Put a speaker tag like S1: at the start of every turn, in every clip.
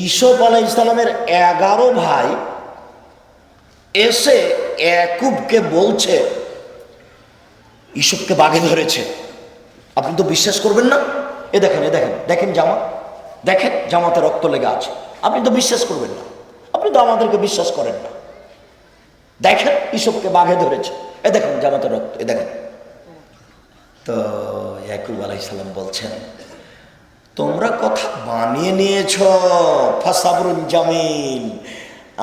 S1: ইসুফ আলাইহিস সালামের 11 ভাই এসে ইয়াকুবকে বলছে ইসুফকে বাঘে ধরেছে। আপনি তো বিশ্বাস করবেন না, এ দেখেন, দেখেন জামা, দেখেন জামাতে রক্ত লেগে আছে। আপনি তো বিশ্বাস করবেন না, আপনি তো আমাদেরকে বিশ্বাস করেন না। দেখেন ইসুফকে বাঘে ধরেছে, এ দেখেন জামাতে রক্ত, এ দেখেন। তো ইয়াকুব আলাইহিস সালাম বলছেন, তোমরা কথা বানিয়ে নিয়েছ, ফাসাবরুন জামিল,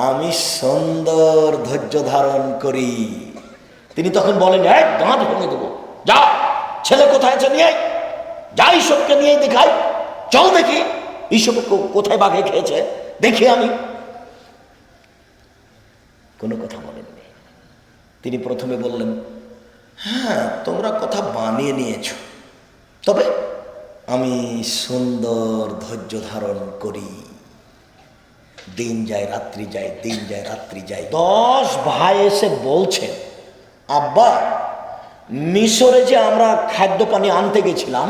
S1: আমি সুন্দর ধৈর্য ধারণ করি। তিনি তখন বলেন, এক দাঁত ভেঙে দেবো, যা ছেলে কোথায় আছে নিয়ে আয়, যা ইসুফকে নিয়ে দেখাই, চল দেখি ইসুফ কোথায় বাঘে খেয়েছে, দেখি আমি। কোনো কথা বলেননি। তিনি প্রথমে বললেন, হ্যাঁ তোমরা কথা বানিয়ে নিয়েছ, তবে আমি সুন্দর ধৈর্য ধারণ করি। দিন যায় রাত্রি যায়, দিন যায় রাত্রি যায়। 10 ভাই এসে বলছেন, আব্বা মিশরে যে আমরা খাদ্য পানি আনতে গেছিলাম,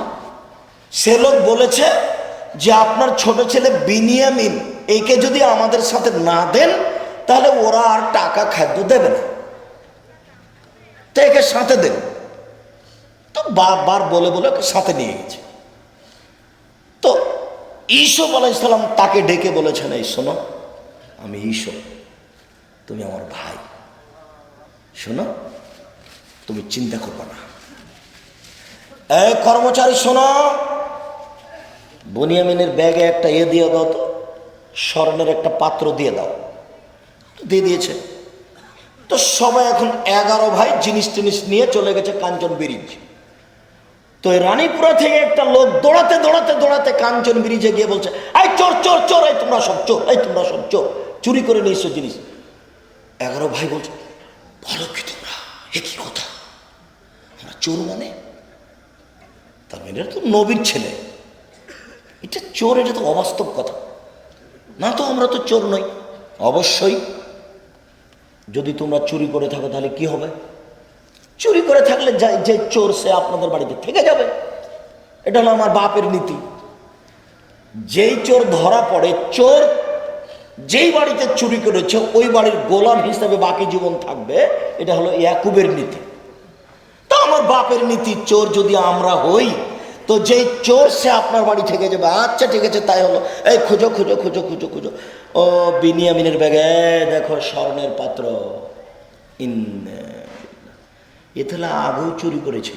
S1: সে লোক বলেছে যে আপনার ছোট ছেলে বিনিয়ামিন একে যদি আমাদের সাথে না দেন তাহলে ওরা আর টাকা খাদ্য দেবে না, তো একে সাথে দেন। তো বারবার বলে বলে ওকে সাথে নিয়ে গেছে। তো ইসুফ আলাইহিস সালাম তাকে ডেকে বলেছেন, এই শোনো, আমি ইসুফ, তুমি আমার ভাই, শোনো, তুমি চিন্তা করবে না। এই কর্মচারী শোনো, বনিয়ামিনের ব্যাগে একটা দিয়ে দাও তো, স্বর্ণের একটা পাত্র দিয়ে দাও। দিয়ে দিয়েছে। তো সবাই এখন 11 ভাই জিনিস টিনিস নিয়ে চলে গেছে কাঞ্চন ব্রিজ। তো রানীপুরা থেকে একটা লোক দৌড়াতে দৌড়াতে দৌড়াতে কাঞ্চন ব্রিজে গিয়ে বলছে, এই চোর চোর চোর, এই তোমরা সব চোর, এই তোমরা সব চোর, চুরি করে নিয়েছো জিনিস। 11 ভাই বলছে, বলো কি তোমরা, এ কি কথা, আমরা চোর মানে? তার মানে এটা তো নবীর ছেলে, এটা চোর, এটা তো অবাস্তব কথা না, তো আমরা তো চোর নই। অবশ্যই যদি তোমরা চুরি করে থাকো তাহলে কি হবে? চুরি করে থাকলে যে চোর সে আপনাদের বাড়িতে থেকে যাবে, এটা হলো আমার বাপের নীতি। যেই চোর ধরা পড়ে, চোর যেই বাড়িতে চুরি করেছে ওই বাড়ির গোলাম হিসাবে বাকি জীবন থাকবে, এটা হলো ইয়াকুবের নীতি। তো আমার বাপের নীতি, চোর যদি আমরা হই তো যেই চোর সে আপনার বাড়ি থেকে যাবে। আচ্ছা ঠিক আছে, তাই হলো। এই খুঁজো খুঁজো খুঁজো খুঁজো খুঁজো, ও বিনিয়ামিনের ব্যাগে দেখো স্বর্ণের পাত্র, এ তাহলে আগেও চুরি করেছে।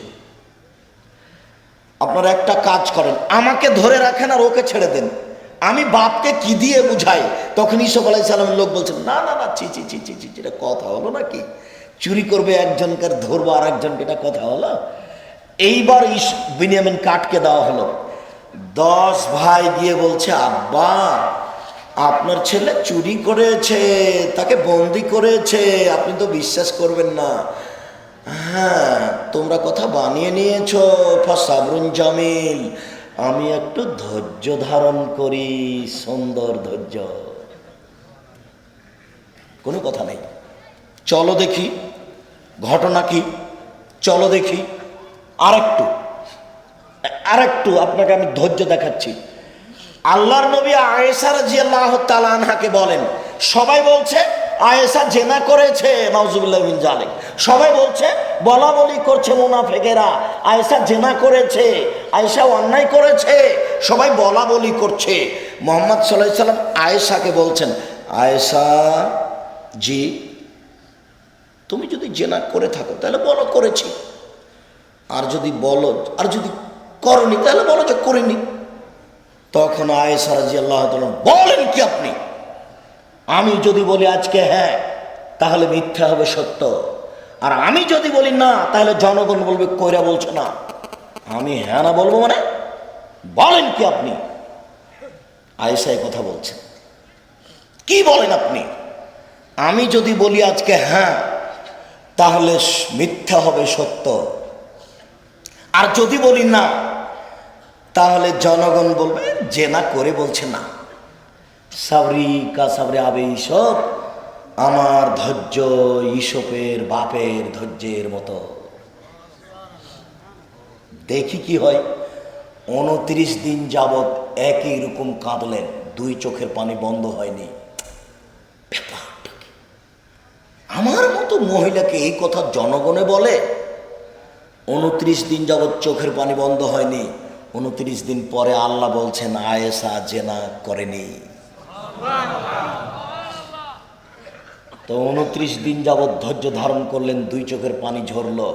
S1: আপনারা একটা কাজ করেন, আমাকে ধরে রাখেন আর ওকে ছেড়ে দেন, আমি বাপকে কি দিয়ে বুঝাই? তখন ইসুফ আলাইহিস সালামের লোক বলছেন, না না না, ছি ছি ছি ছি ছি, এটা কথা হলো নাকি? চুরি করবে একজনকে ধরবো আর একজনকে, এটা কথা হলো? এইবার বিনিয়ামিন কাটকে দেওয়া হলো। 10 ভাই গিয়ে বলছে, আব্বা আপনার ছেলে চুরি করেছে, তাকে বন্দি করেছে, আপনি তো বিশ্বাস করবেন না। হ্যাঁ তোমরা কথা বানিয়ে নিয়েছ, ফাসাবরুন জামিল, আমি একটু ধৈর্য ধারণ করি, সুন্দর ধৈর্য। কোনো কথা নেই, চলো দেখি ঘটনা কি, চলো দেখি। আরেকটু আপনাকে আমি ধৈর্য দেখাচ্ছি। আল্লাহর নবী আয়েশা রাদিয়াল্লাহু তাআলা আনহাকে বলেন, সবাই বলছে আয়েশা জেনা করেছে, নাউজুবিল্লাহ মিন জালিক। সবাই বলছে, বলা বলি করছে মুনাফিকেরা, আয়েশা জেনা করেছে, আয়েশা অন্যায় করেছে, সবাই বলা বলি করছে। মুহাম্মদ সাল্লাল্লাহু আলাইহি সাল্লাম আয়েশাকে বলছেন, আয়েশা জি, তুমি যদি জেনা করে থাকো তাহলে বলো করেছি, আর যদি বলো, আর যদি করনি তাহলে বলো যে করিনি। তখন আয়েশা রাদিয়াল্লাহু তাআলা বলেন, কি আপনি, আমি যদি বলি আজকে হ্যাঁ তাহলে মিথ্যা হবে সত্য, আর আমি যদি বলি না তাহলে জনগণ বলবে কইরা বলছে না। আমি হ্যাঁ না বলবো মানে, বলেন কি আপনি? আয়েশা এই কথা বলছেন, কি বলেন আপনি? আমি যদি বলি আজকে হ্যাঁ তাহলে মিথ্যা হবে সত্য, আর যদি বলি না তাহলে জনগণ বলবে জেনা করে বলছে না। সাবরি কা সাবরে আবে ইসুফ, আমার ধৈর্য ইসুফের বাপের ধৈর্যের মতো। দেখি কি হয়। 29 দিন যাবৎ একই রকম কাঁদলেন, 2 চোখের পানি বন্ধ হয়নি। ব্যাপারটা কি? আমার মতো মহিলাকে এই কথা জনগণে বলে 29 দিন যাবৎ চোখের পানি বন্ধ হয়নি। 29 দিন পরে আল্লাহ বলছেন আয়েশা জেনা করেনি। তো 29 দিন যাবৎ ধৈর্য ধারণ করলেন, 2 চোখের পানি ঝরলো।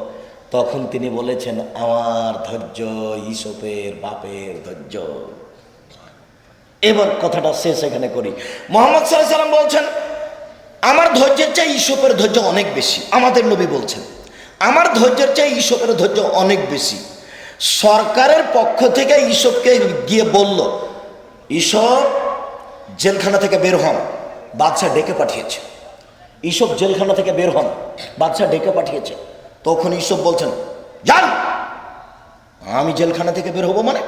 S1: তখন তিনি বলেছেন আমার ধৈর্য ইউসুফের বাপের ধৈর্য। এবার কথাটা শেষ এখানে করি। মুহাম্মদ সাল্লাল্লাহু আলাইহি ওয়াসাল্লাম বলছেন আমার ধৈর্যের চেয়ে ইউসুফের ধৈর্য অনেক বেশি। আমাদের নবী বলছেন আমার ধৈর্যের চেয়ে ইউসুফের ধৈর্য অনেক বেশি। সরকারের পক্ষ থেকে ইউসুফকে গিয়ে বলল ইউসুফ জেলখানা থেকে বের হন, বাদশা ডেকে পাঠিয়েছে। ইউসুফ জেলখানা থেকে বের হন, বাদশা ডেকে পাঠিয়েছে। তখন ইউসুফ বলছেন যান। আমি জেলখানা থেকে বের হব মানে?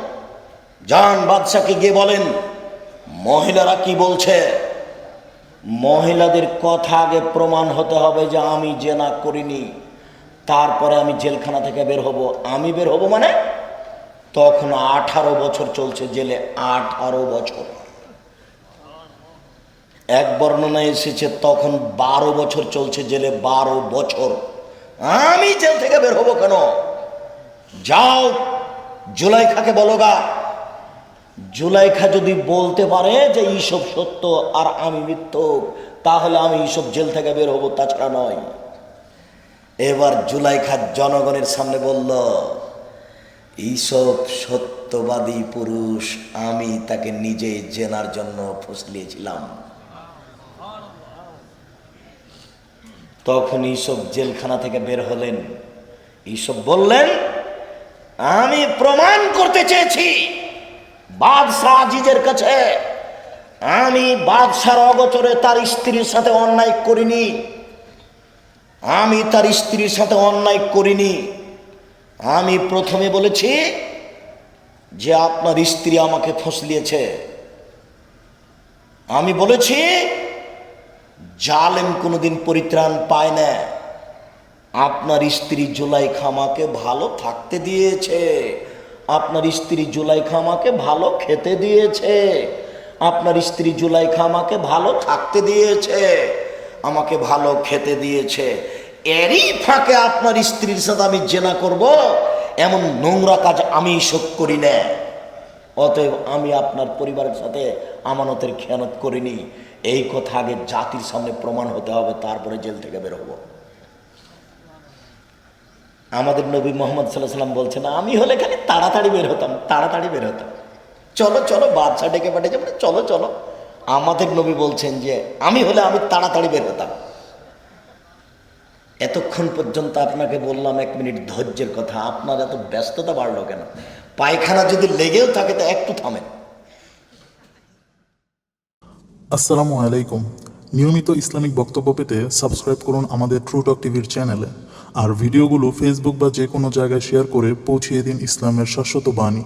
S1: যান, বাদশাকে গিয়ে বলেন মহিলারা কি বলছে। মহিলাদের কথা আগে প্রমাণ হতে হবে যে আমি জেনা করিনি, তারপরে আমি জেলখানা থেকে বের হব। আমি বের হব মানে? তখন 18 বছর চলছে জেলে, 18 বছর। এক বর্ণনায় এসেছে তখন 12 বছর চলছে জেলে, 12 বছর। আমি জেল থেকে বের হব কেন? যাও জুলাইখাকে বলো গা। জুলাইখা যদি বলতে পারে যে ইউসুফ সত্য আর আমি মিথ্যুক, তাহলে আমি ইউসুফ জেল থেকে বের হব, তাছাড়া নয়। এবার জুলাইখা জনগণের সামনে বলল ইউসুফ সত্যবাদী পুরুষ, আমি তাকে নিজে জেনার জন্য ফুসলিয়েছিলাম। তখন ইউসুফ জেলখানা থেকে বের হলেন। ইউসুফ বললেন আমি প্রমাণ করতে চেয়েছি বাদশাহ আজিজের কাছে আমি বাদশার অগোচরে তার স্ত্রীর সাথে অন্যায় করিনি। আমি তার স্ত্রীর সাথে অন্যায় করিনি। আমি প্রথমে বলেছি যে আপনার স্ত্রী আমাকে ফসলিয়েছে। আমি বলেছি জালেম কোনোদিন পরিত্রাণ পায় না। আপনার স্ত্রী জুলাইখা আমাকে ভালো থাকতে দিয়েছে, আপনার স্ত্রী জুলাইখা আমাকে ভালো খেতে দিয়েছে, আপনার স্ত্রী জুলাইখা আমাকে ভালো থাকতে দিয়েছে, আমাকে ভালো খেতে দিয়েছে। এরই ফাঁকে আপনার স্ত্রীর সাথে আমি জেনা করব, এমন নোংরা কাজ আমি সব করি না। অতএব আমি আপনার পরিবারের সাথে আমানতের খেয়ানত করিনি। এই কথা আগে জাতির সামনে প্রমাণ হতে হবে, তারপরে জেল থেকে বের হব। আমাদের নবী মুহাম্মদ সাল্লাল্লাহু আলাইহি ওয়াসাল্লাম বলছেন আমি হলে খালি তাড়াতাড়ি বের হতাম, তাড়াতাড়ি বের হতাম। চলো চলো, বাদশা ডেকে পাঠিয়েছে মানে চলো চলো। আমাদের নবী বলছেন যে আমি হলে আমি তাড়াতাড়ি বের হতাম। এতক্ষণ পর্যন্ত আপনাকে বললাম 1 মিনিট ধৈর্যের কথা, আপনার এত ব্যস্ততা বাড়লো কেন? পায়খানা যদি লেগেও থাকে তো একটু থামেন।
S2: আসসালামু আলাইকুম। নিয়মিত ইসলামিক বক্তব্য পেতে সাবস্ক্রাইব করুন আমাদের ট্রু টক টিভির চ্যানেলে। আর ভিডিওগুলো ফেসবুক বা যে কোনো জায়গায় শেয়ার করে পৌঁছিয়ে দিন ইসলামের শাশ্বত বাণী।